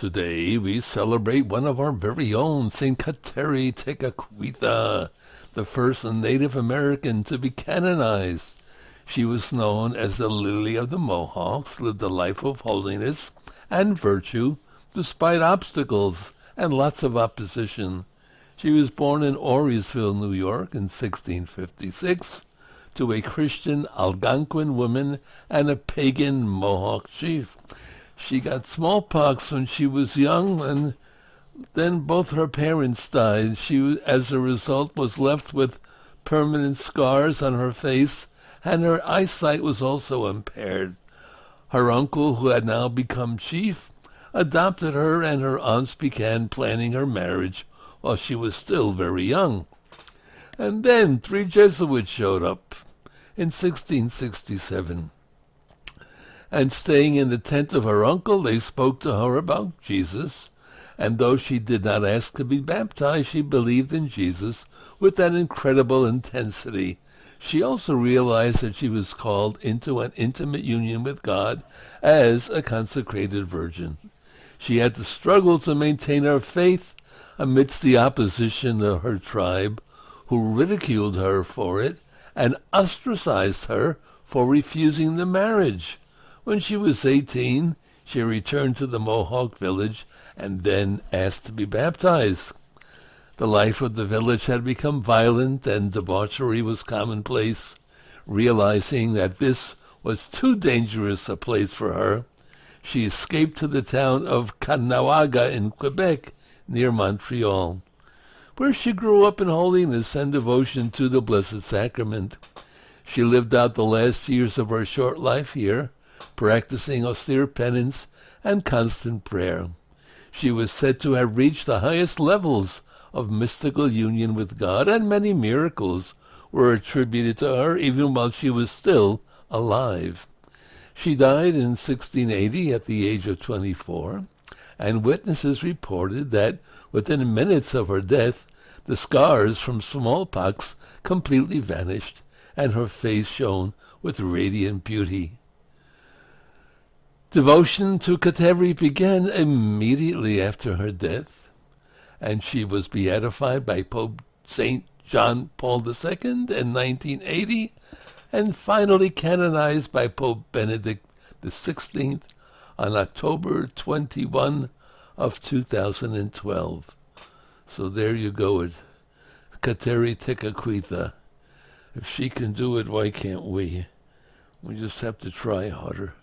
Today we celebrate one of our very own, Saint Kateri Tekakwitha, the first Native American to be canonized. She was known as the Lily of the Mohawks, lived a life of holiness and virtue despite obstacles and lots of opposition. She was born in Auriesville, New York in 1656 to a Christian Algonquin woman and a pagan Mohawk chief. She got smallpox when she was young, and then both her parents died. She, as a result, was left with permanent scars on her face, and her eyesight was also impaired. Her uncle, who had now become chief, adopted her, and her aunts began planning her marriage while she was still very young. And then 3 Jesuits showed up in 1667. And staying in the tent of her uncle, they spoke to her about Jesus. And though she did not ask to be baptized, she believed in Jesus with that incredible intensity. She also realized that she was called into an intimate union with God as a consecrated virgin. She had to struggle to maintain her faith amidst the opposition of her tribe, who ridiculed her for it and ostracized her for refusing the marriage. When she was 18, she returned to the Mohawk village and then asked to be baptized. The life of the village had become violent and debauchery was commonplace. Realizing that this was too dangerous a place for her, she escaped to the town of Caughnawaga in Quebec, near Montreal, where she grew up in holiness and devotion to the Blessed Sacrament. She lived out the last years of her short life here, practicing austere penance and constant prayer. She was said to have reached the highest levels of mystical union with God, and many miracles were attributed to her even while she was still alive. She died in 1680 at the age of 24, and witnesses reported that within minutes of her death, the scars from smallpox completely vanished, and her face shone with radiant beauty. Devotion to Kateri began immediately after her death, and she was beatified by Pope St. John Paul II in 1980, and finally canonized by Pope Benedict XVI on October 21 of 2012. So there you go with Kateri Tekakwitha. If she can do it, why can't we? We just have to try harder.